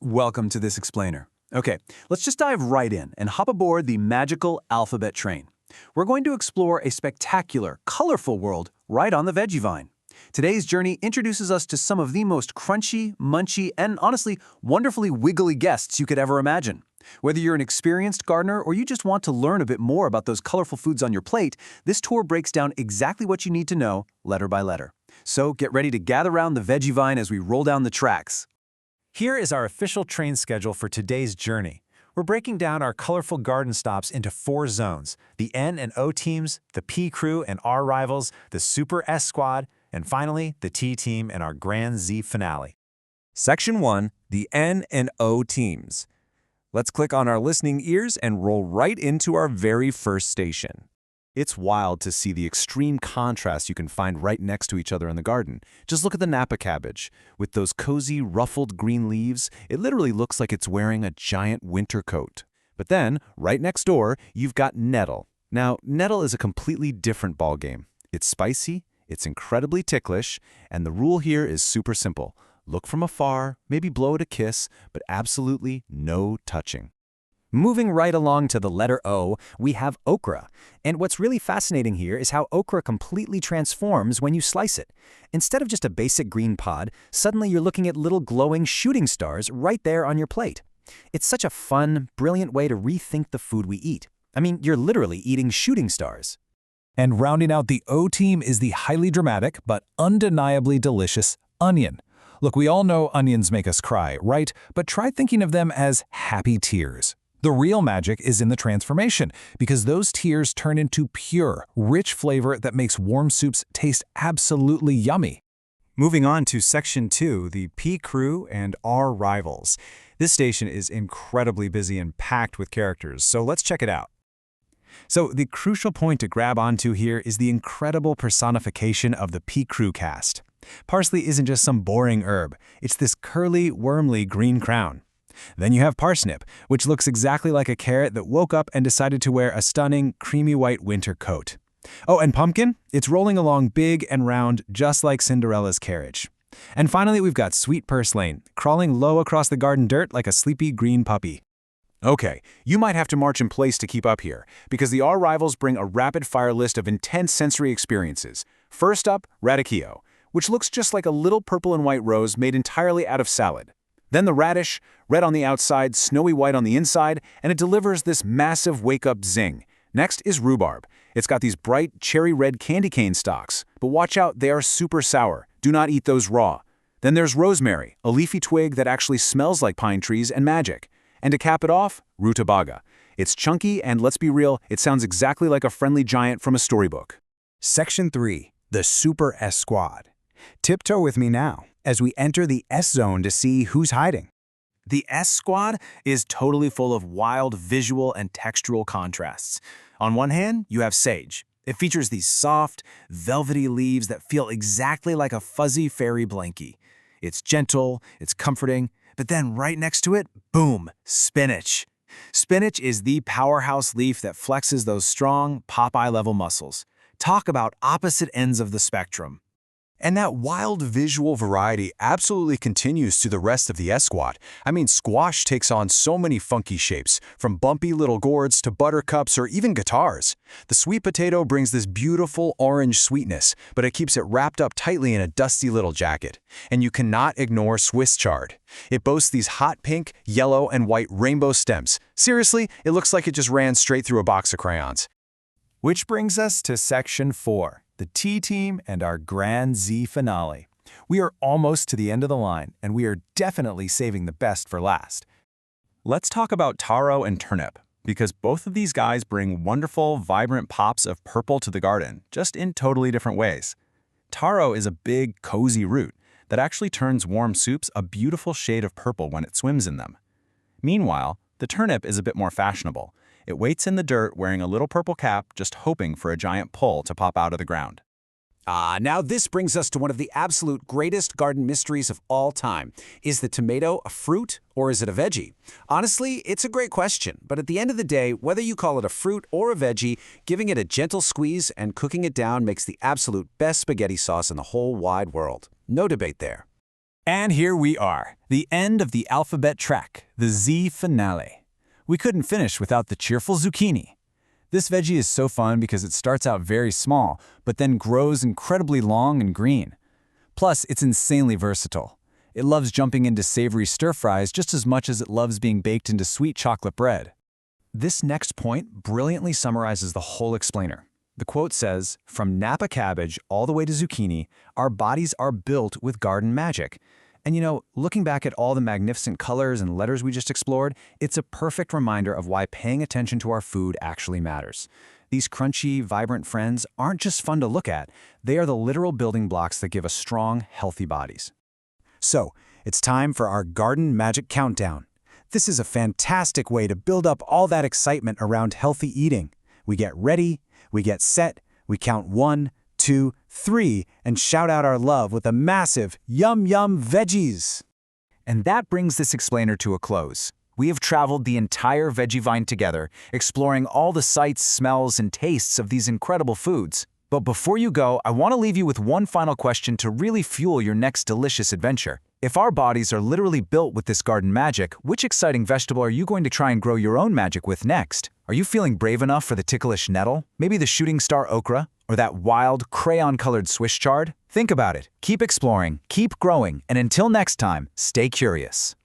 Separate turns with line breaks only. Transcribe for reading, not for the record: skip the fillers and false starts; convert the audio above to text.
Welcome to this explainer. Okay, let's just dive right in and hop aboard the magical alphabet train. We're going to explore a spectacular, colorful world right on the Veggie vine. Today's journey introduces us to some of the most crunchy, munchy, and honestly, wonderfully wiggly guests you could ever imagine. Whether you're an experienced gardener or you just want to learn a bit more about those colorful foods on your plate, this tour breaks down exactly what you need to know, letter by letter. So get ready to gather around the Veggie vine as we roll down the tracks.
Here is our official train schedule for today's journey. We're breaking down our colorful garden stops into 4 zones: the N and O teams, the P crew and R rivals, the Super S squad, and finally, the T team and our Grand Z finale.
Section 1, the N and O teams. Let's click on our listening ears and roll right into our very first station. It's wild to see the extreme contrast you can find right next to each other in the garden. Just look at the Napa Cabbage. With those cozy, ruffled green leaves, it literally looks like it's wearing a giant winter coat. But then, right next door, you've got Nettle. Now, Nettle is a completely different ballgame. It's spicy, it's incredibly ticklish, and the rule here is super simple. Look from afar, maybe blow it a kiss, but absolutely no touching.
Moving right along to the letter O, we have okra. And what's really fascinating here is how okra completely transforms when you slice it. Instead of just a basic green pod, suddenly you're looking at little glowing shooting stars right there on your plate. It's such a fun, brilliant way to rethink the food we eat. I mean, you're literally eating shooting stars.
And rounding out the O team is the highly dramatic but undeniably delicious onion. Look, we all know onions make us cry, right? But try thinking of them as happy tears. The real magic is in the transformation, because those tears turn into pure, rich flavor that makes warm soups taste absolutely yummy.
Moving on to Section 2, the P crew and R rivals. This station is incredibly busy and packed with characters, so let's check it out. So the crucial point to grab onto here is the incredible personification of the P crew cast. Parsley isn't just some boring herb, it's this curly, wormly green crown. Then you have parsnip, which looks exactly like a carrot that woke up and decided to wear a stunning, creamy white winter coat. Oh, and pumpkin? It's rolling along big and round, just like Cinderella's carriage. And finally, we've got sweet purslane, crawling low across the garden dirt like a sleepy green puppy.
Okay, you might have to march in place to keep up here, because the R rivals bring a rapid-fire list of intense sensory experiences. First up, radicchio, which looks just like a little purple and white rose made entirely out of salad. Then the radish, red on the outside, snowy white on the inside, and it delivers this massive wake-up zing. Next is rhubarb. It's got these bright cherry-red candy cane stalks, but watch out, they are super sour. Do not eat those raw. Then there's rosemary, a leafy twig that actually smells like pine trees and magic. And to cap it off, rutabaga. It's chunky, and let's be real, it sounds exactly like a friendly giant from a storybook.
Section 3, the Super S squad. Tiptoe with me now as we enter the S zone to see who's hiding.
The S squad is totally full of wild visual and textural contrasts. On one hand, you have sage. It features these soft, velvety leaves that feel exactly like a fuzzy fairy blankie. It's gentle, it's comforting, but then right next to it, boom, spinach. Spinach is the powerhouse leaf that flexes those strong, Popeye-level muscles. Talk about opposite ends of the spectrum.
And that wild visual variety absolutely continues to the rest of the S squad. I mean, squash takes on so many funky shapes, from bumpy little gourds to buttercups or even guitars. The sweet potato brings this beautiful orange sweetness, but it keeps it wrapped up tightly in a dusty little jacket. And you cannot ignore Swiss chard. It boasts these hot pink, yellow, and white rainbow stems. Seriously, it looks like it just ran straight through a box of crayons.
Which brings us to Section 4. The T team and our Grand Z finale. We are almost to the end of the line, and we are definitely saving the best for last. Let's talk about taro and turnip, because both of these guys bring wonderful, vibrant pops of purple to the garden, just in totally different ways. Taro is a big, cozy root that actually turns warm soups a beautiful shade of purple when it swims in them. Meanwhile, the turnip is a bit more fashionable. It waits in the dirt wearing a little purple cap, just hoping for a giant pole to pop out of the ground.
Now this brings us to one of the absolute greatest garden mysteries of all time. Is the tomato a fruit or is it a veggie? Honestly, it's a great question, but at the end of the day, whether you call it a fruit or a veggie, giving it a gentle squeeze and cooking it down makes the absolute best spaghetti sauce in the whole wide world. No debate there.
And here we are, the end of the alphabet track, the Z finale. We couldn't finish without the cheerful zucchini. This veggie is so fun because it starts out very small, but then grows incredibly long and green. Plus, it's insanely versatile. It loves jumping into savory stir-fries just as much as it loves being baked into sweet chocolate bread.
This next point brilliantly summarizes the whole explainer. The quote says, "From Napa Cabbage all the way to zucchini, our bodies are built with garden magic." And looking back at all the magnificent colors and letters we just explored, it's a perfect reminder of why paying attention to our food actually matters. These crunchy, vibrant friends aren't just fun to look at, they are the literal building blocks that give us strong, healthy bodies.
So, it's time for our garden magic countdown. This is a fantastic way to build up all that excitement around healthy eating. We get ready, we get set, we count 1, 2, 3, and shout out our love with a massive yum yum veggies.
And that brings this explainer to a close. We have traveled the entire veggie vine together, exploring all the sights, smells, and tastes of these incredible foods. But before you go, I want to leave you with one final question to really fuel your next delicious adventure. If our bodies are literally built with this garden magic, which exciting vegetable are you going to try and grow your own magic with next? Are you feeling brave enough for the ticklish nettle? Maybe the shooting star okra? Or that wild, crayon-colored Swiss chard? Think about it. Keep exploring, keep growing, and until next time, stay curious.